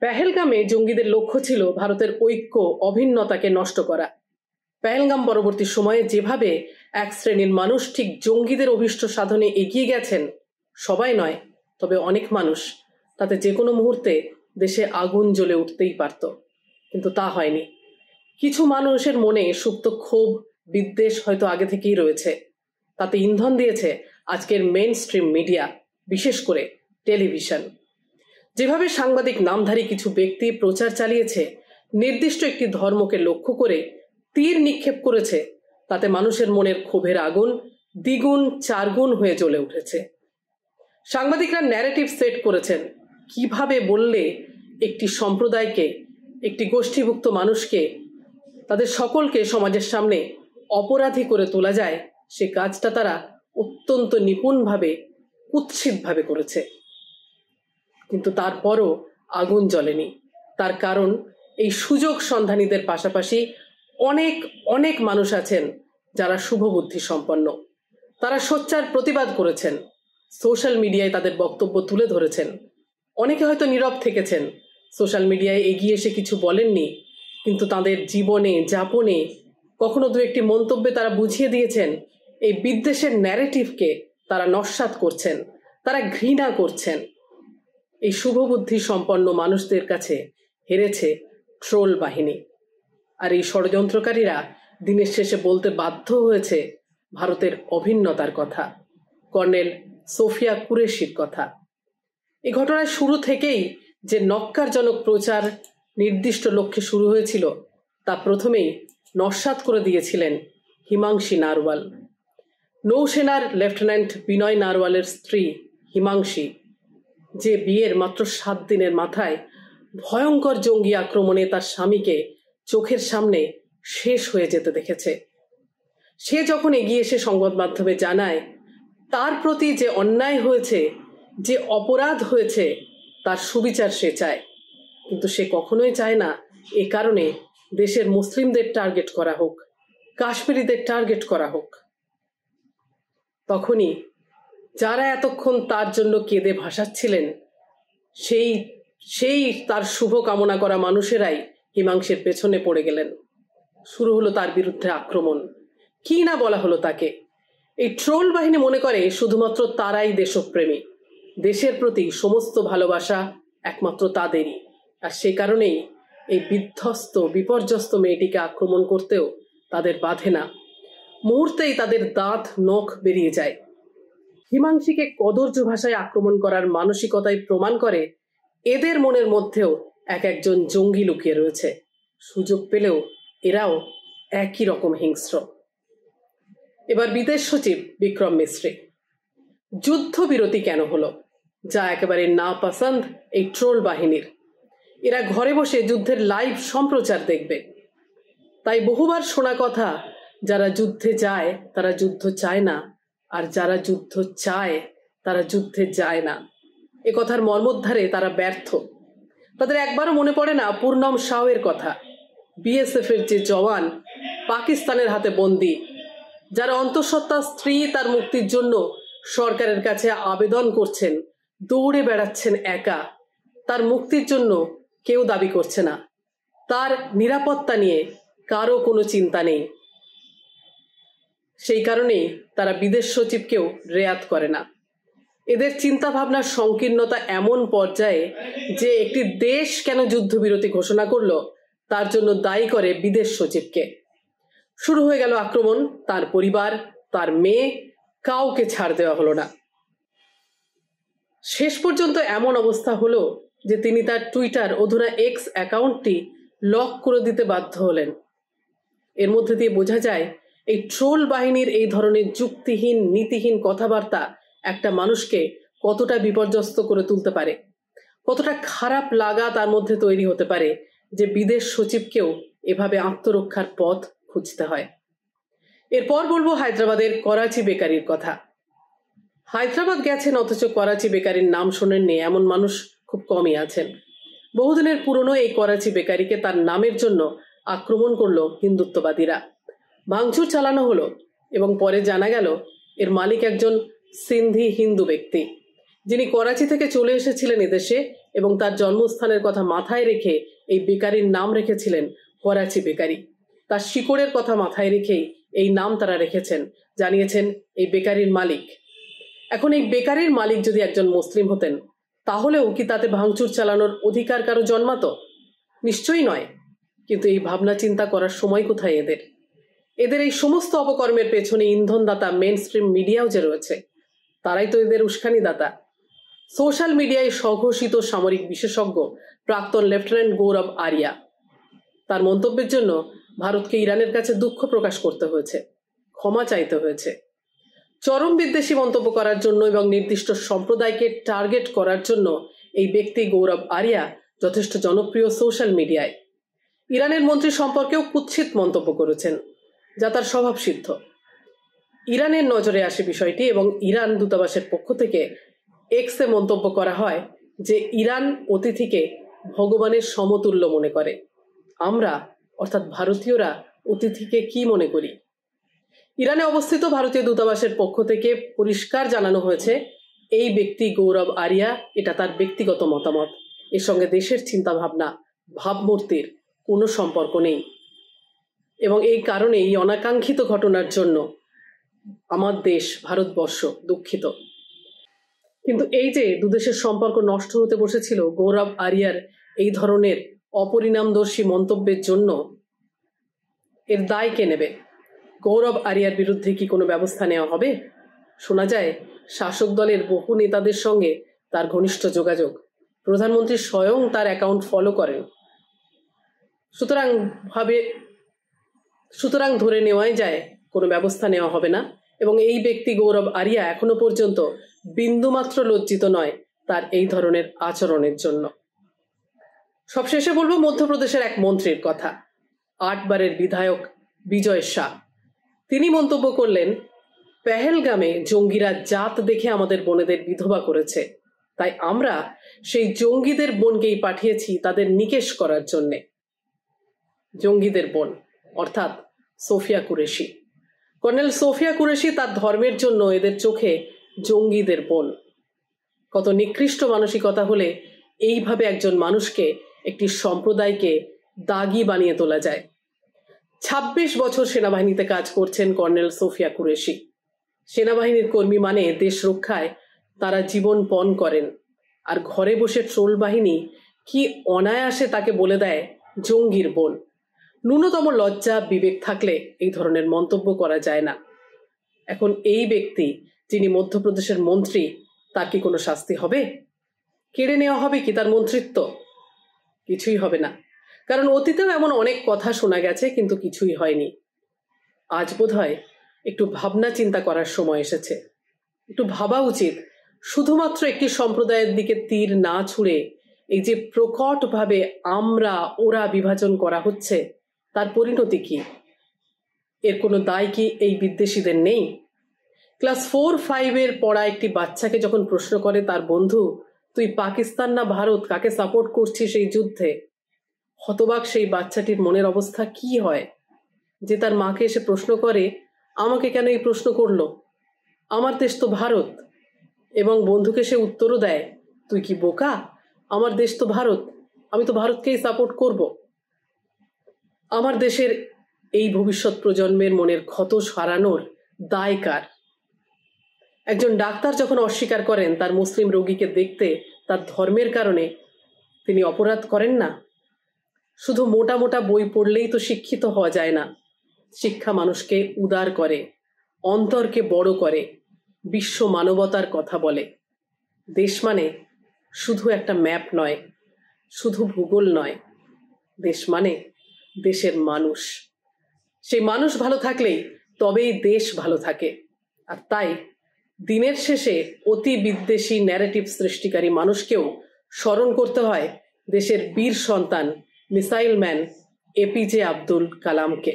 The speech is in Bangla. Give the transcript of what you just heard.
পেহেলগামে জঙ্গিদের লক্ষ্য ছিল ভারতের ঐক্য অভিন্নতাকে নষ্ট করা। পেহেলগাম পরবর্তী সময়ে যেভাবে এক শ্রেণীর মানুষ ঠিক জঙ্গিদের অভীষ্ট সাধনে এগিয়ে গেছেন, সবাই নয় তবে অনেক মানুষ, তাতে যে কোনো মুহূর্তে দেশে আগুন জ্বলে উঠতেই পারত, কিন্তু তা হয়নি। কিছু মানুষের মনে সুপ্ত ক্ষোভ বিদ্বেষ হয়তো আগে থেকেই রয়েছে, তাতে ইন্ধন দিয়েছে আজকের মেইন স্ট্রিম মিডিয়া, বিশেষ করে টেলিভিশন। যেভাবে সাংবাদিক নামধারী কিছু ব্যক্তি প্রচার চালিয়েছে, নির্দিষ্ট একটি ধর্মকে লক্ষ্য করে তীর নিক্ষেপ করেছে, তাতে মানুষের মনের ক্ষোভের আগুন দ্বিগুণ চারগুণ হয়ে জ্বলে উঠেছে। সাংবাদিকরা ন্যারেটিভ সেট করেছেন কিভাবে বললে একটি সম্প্রদায়কে, একটি গোষ্ঠীভুক্ত মানুষকে, তাদের সকলকে সমাজের সামনে অপরাধী করে তোলা যায়, সে কাজটা তারা অত্যন্ত নিপুণভাবে, কুৎসিতভাবে করেছে। কিন্তু তারপরও আগুন জ্বলেনি। তার কারণ এই সুযোগ সন্ধানীদের পাশাপাশি অনেক অনেক মানুষ আছেন যারা শুভবুদ্ধি সম্পন্ন। তারা সোচ্চার প্রতিবাদ করেছেন, সোশ্যাল মিডিয়ায় তাদের বক্তব্য তুলে ধরেছেন। অনেকে হয়তো নীরব থেকেছেন, সোশ্যাল মিডিয়ায় এগিয়ে এসে কিছু বলেননি, কিন্তু তাদের জীবনে যাপনে কখনো দু একটি মন্তব্যে তারা বুঝিয়ে দিয়েছেন এই বিদ্বেষের ন্যারেটিভকে তারা নস্যাৎ করছেন, তারা ঘৃণা করছেন। এই শুভবুদ্ধি সম্পন্ন মানুষদের কাছে হেরেছে ট্রোল বাহিনী। আর এই ষড়যন্ত্রকারীরা দিনের শেষে বলতে বাধ্য হয়েছে ভারতের অভিন্নতার কথা, কর্নেল সোফিয়া কুরেশির কথা। এই ঘটনার শুরু থেকেই যে নক্কারজনক প্রচার নির্দিষ্ট লক্ষ্যে শুরু হয়েছিল, তা প্রথমেই নস্যাৎ করে দিয়েছিলেন হিমাংশী নারওয়াল। নৌসেনার লেফটেন্যান্ট বিনয় নারওয়ালের স্ত্রী হিমাংশী, যে বিয়ের মাত্র 7 দিনের মাথায় ভয়ঙ্কর জঙ্গি আক্রমণে তার স্বামীকে চোখের সামনে শেষ হয়ে যেতে দেখেছে, সে যখন এগিয়ে এসে সংবাদ মাধ্যমে জানায় তার প্রতি যে অন্যায় হয়েছে, যে অপরাধ হয়েছে, তার সুবিচার সে চায়, কিন্তু সে কখনোই চায় না এ কারণে দেশের মুসলিমদের টার্গেট করা হোক, কাশ্মীরিদের টার্গেট করা হোক। তখনই যারা এতক্ষণ তার জন্য কেঁদে ভাসাচ্ছিলেন, সেই তার শুভ কামনা করা মানুষেরাই হিমাংশীর পেছনে পড়ে গেলেন। শুরু হলো তার বিরুদ্ধে আক্রমণ। কি না বলা হলো তাকে। এই ট্রোল বাহিনী মনে করে শুধুমাত্র তারাই দেশপ্রেমী, দেশের প্রতি সমস্ত ভালোবাসা একমাত্র তাদেরই, আর সে কারণেই এই বিধ্বস্ত বিপর্যস্ত মেয়েটিকে আক্রমণ করতেও তাদের বাধে না। মুহূর্তেই তাদের দাঁত নখ বেরিয়ে যায়। হিমাংশীকে কদর্য ভাষায় আক্রমণ করার মানসিকতাই প্রমাণ করে এদের মনের মধ্যেও একজন জঙ্গি লুকিয়ে রয়েছে। সুযোগ পেলেও এরাও একই রকম হিংস্র। এবার বিদেশ সচিব বিক্রম মিস্ত্রি। যুদ্ধবিরতি কেন হলো, যা একেবারে না পছন্দ এই ট্রোল বাহিনীর। এরা ঘরে বসে যুদ্ধের লাইভ সম্প্রচার দেখবে। তাই বহুবার শোনা কথা, যারা যুদ্ধে যায় তারা যুদ্ধ চায় না, আর যারা যুদ্ধ চায় তারা যুদ্ধে যায় না। এ কথার মর্মোদ্ধারে তারা ব্যর্থ। তাদের একবারও মনে পড়ে না পূর্ণম শাওয়ের কথা, বিএসএফ এর যে জওয়ান পাকিস্তানের হাতে বন্দী, যার অন্তঃসত্ত্বা স্ত্রী তার মুক্তির জন্য সরকারের কাছে আবেদন করছেন, দৌড়ে বেড়াচ্ছেন একা, তার মুক্তির জন্য কেউ দাবি করছে না, তার নিরাপত্তা নিয়ে কারো কোনো চিন্তা নেই। সেই কারণেই তারা বিদেশ সচিবকেও রেয়াত করে না। এদের চিন্তা ভাবনার সংকীর্ণতা এমন পর্যায়ে যে একটি দেশ কেন যুদ্ধবিরতি ঘোষণা করলো তার জন্য দায়ী করে বিদেশ সচিবকে। শুরু হয়ে গেল আক্রমণ, তার পরিবার, তার মেয়ে, কাউকে ছাড় দেওয়া হলো না। শেষ পর্যন্ত এমন অবস্থা হলো যে তিনি তার টুইটার অধুনা এক্স অ্যাকাউন্টটি লক করে দিতে বাধ্য হলেন। এর মধ্যে দিয়ে বোঝা যায় এই ট্রোল বাহিনীর এই ধরনের যুক্তিহীন নীতিহীন কথাবার্তা একটা মানুষকে কতটা বিপর্যস্ত করে তুলতে পারে, কতটা খারাপ লাগা তার মধ্যে তৈরি হতে পারে যে বিদেশ সচিবকেও এভাবে আত্মরক্ষার পথ খুঁজতে হয়। এরপর বলবো হায়দ্রাবাদের করাচি বেকারির কথা। হায়দ্রাবাদ গেছেন অথচ করাচি বেকারির নাম শোনেননি এমন মানুষ খুব কমই আছেন। বহুদিনের পুরনো এই করাচি বেকারিকে তার নামের জন্য আক্রমণ করলো হিন্দুত্ববাদীরা। ভাঙচুর চালানো হলো এবং পরে জানা গেল এর মালিক একজন সিন্ধি হিন্দু ব্যক্তি, যিনি করাচি থেকে চলে এসেছিলেন এদেশে এবং তার জন্মস্থানের কথা মাথায় রেখে এই বেকারির নাম রেখেছিলেন করাচি বেকারি। তার শিকড়ের কথা মাথায় রেখেই এই নাম তারা রেখেছেন, জানিয়েছেন এই বেকারির মালিক। এখন এই বেকারির মালিক যদি একজন মুসলিম হতেন, তাহলেও কি তাতে ভাঙচুর চালানোর অধিকার কারো জন্মাতো? নিশ্চয়ই নয়। কিন্তু এই ভাবনা চিন্তা করার সময় কোথায় এদের? এদের এই সমস্ত অপকর্মের পেছনে ইন্ধনদাতা মেন স্ট্রিম মিডিয়াও যে রয়েছে, তারাই তো এদের উস্কানিদাতা। সোশ্যাল মিডিয়ায় স্বঘোষিত সামরিক বিশেষজ্ঞ প্রাক্তন লেফটেন্যান্ট গৌরব আরিয়া, তার মন্তব্যের জন্য ভারতকে ইরানের কাছে দুঃখ প্রকাশ করতে হয়েছে, ক্ষমা চাইতে হয়েছে। চরম বিদ্বেষী মন্তব্য করার জন্য এবং নির্দিষ্ট সম্প্রদায়কে টার্গেট করার জন্য এই ব্যক্তি গৌরব আরিয়া যথেষ্ট জনপ্রিয় সোশ্যাল মিডিয়ায়। ইরানের মন্ত্রী সম্পর্কেও কুৎসিত মন্তব্য করেছেন, যা তার স্বভাবসিদ্ধ। ইরানের নজরে আসে বিষয়টি এবং ইরান দূতাবাসের পক্ষ থেকে এক্সে মন্তব্য করা হয় যে ইরান অতিথিকে ভগবানের সমতুল্য মনে করে। আমরা অর্থাৎ ভারতীয়রা অতিথিকে কি মনে করি? ইরানে অবস্থিত ভারতীয় দূতাবাসের পক্ষ থেকে পরিষ্কার জানানো হয়েছে এই ব্যক্তি গৌরব আরিয়া, এটা তার ব্যক্তিগত মতামত, এর সঙ্গে দেশের চিন্তাভাবনা ভাবমূর্তির কোনো সম্পর্ক নেই। এবং এই কারণে এই অনাকাঙ্ক্ষিত ঘটনার জন্য আমার দেশ ভারতবর্ষ দুঃখিত। কিন্তু এই যে দুদেশের সম্পর্ক নষ্ট হতে বসেছিল গৌরব আরিয়ার এই ধরনের অপরিণামদর্শী মন্তব্যের জন্য, এর দায় কে নেবে? গৌরব আরিয়ার বিরুদ্ধে কি কোনো ব্যবস্থা নেওয়া হবে? শোনা যায় শাসক দলের বহু নেতাদের সঙ্গে তার ঘনিষ্ঠ যোগাযোগ, প্রধানমন্ত্রী স্বয়ং তার অ্যাকাউন্ট ফলো করেন। সুতরাং ধরে নেওয়াই যায় কোনো ব্যবস্থা নেওয়া হবে না। এবং এই ব্যক্তি গৌরব আরিয়া এখনো পর্যন্ত বিন্দুমাত্র লজ্জিত নয় তার এই ধরনের আচরণের জন্য। সবশেষে বলবো মধ্যপ্রদেশের এক মন্ত্রীর কথা, 8 বারের বিধায়ক বিজয় শাহ। তিনি মন্তব্য করলেন, পেহেলগামে জঙ্গিরা জাত দেখে আমাদের বোনেদের বিধবা করেছে, তাই আমরা সেই জঙ্গিদের বোনকেই পাঠিয়েছি তাদের নিকেশ করার জন্যে। জঙ্গিদের বোন অর্থাৎ সোফিয়া কুরেশি। কর্নেল সোফিয়া কুরেশি তার ধর্মের জন্য এদের চোখে জঙ্গিদের বোন। কত নিকৃষ্ট মানসিকতা হলে এইভাবে একজন মানুষকে, একটি সম্প্রদায়কে দাগি বানিয়ে তোলা যায়। 26 বছর সেনাবাহিনীতে কাজ করছেন কর্নেল সোফিয়া কুরেশি। সেনাবাহিনীর কর্মী মানে দেশ রক্ষায় তারা জীবন পণ করেন, আর ঘরে বসে ট্রোল বাহিনী কি অনায়াসে তাকে বলে দেয় জঙ্গির বোন। ন্যূনতম লজ্জা বিবেক থাকলে এই ধরনের মন্তব্য করা যায় না। এখন এই ব্যক্তি যিনি মধ্যপ্রদেশের মন্ত্রী, তার কি কোনো শাস্তি হবে? কেড়ে নেওয়া হবে কি তার মন্ত্রিত্ব? কিছুই হবে না, কারণ অতীতেও এমন অনেক কথা শোনা গেছে কিন্তু কিছুই হয়নি। আজ বোধহয় একটু ভাবনা চিন্তা করার সময় এসেছে। একটু ভাবা উচিত, শুধুমাত্র একটি সম্প্রদায়ের দিকে তীর না ছুঁড়ে এই যে প্রকটভাবে আমরা ওরা বিভাজন করা হচ্ছে, তার পরিণতি কি? এর কোনো দায় কি এই বিদ্বেষীদের নেই? ক্লাস 4-5 পড়া একটি বাচ্চাকে যখন প্রশ্ন করে তার বন্ধু, তুই পাকিস্তান না ভারত, কাকে সাপোর্ট করছিস এই যুদ্ধে, হতবাক সেই বাচ্চাটির মনের অবস্থা কি হয়? যে তার মাকে এসে প্রশ্ন করে, আমাকে কেন এই প্রশ্ন করলো, আমার দেশ তো ভারত। এবং বন্ধুকে সে উত্তরও দেয়, তুই কি বোকা, আমার দেশ তো ভারত, আমি তো ভারতকেই সাপোর্ট করব। আমার দেশের এই ভবিষ্যৎ প্রজন্মের মনের ক্ষত সারানোর দায় কার? একজন ডাক্তার যখন অস্বীকার করেন তার মুসলিম রোগীকে দেখতে তার ধর্মের কারণে, তিনি অপরাধ করেন না? শুধু মোটা মোটা বই পড়লেই তো শিক্ষিত হওয়া যায় না। শিক্ষা মানুষকে উদার করে, অন্তরকে বড় করে, বিশ্ব মানবতার কথা বলে। দেশ মানে শুধু একটা ম্যাপ নয়, শুধু ভূগোল নয়। দেশ মানে দেশের মানুষ। সেই মানুষ ভালো থাকলেই তবেই দেশ ভালো থাকে। আর তাই দিনের শেষে অতি বিদ্বেষী ন্যারেটিভ সৃষ্টিকারী মানুষকেও স্মরণ করতে হয় দেশের বীর সন্তান মিসাইল ম্যান এপিজে আব্দুল কালামকে।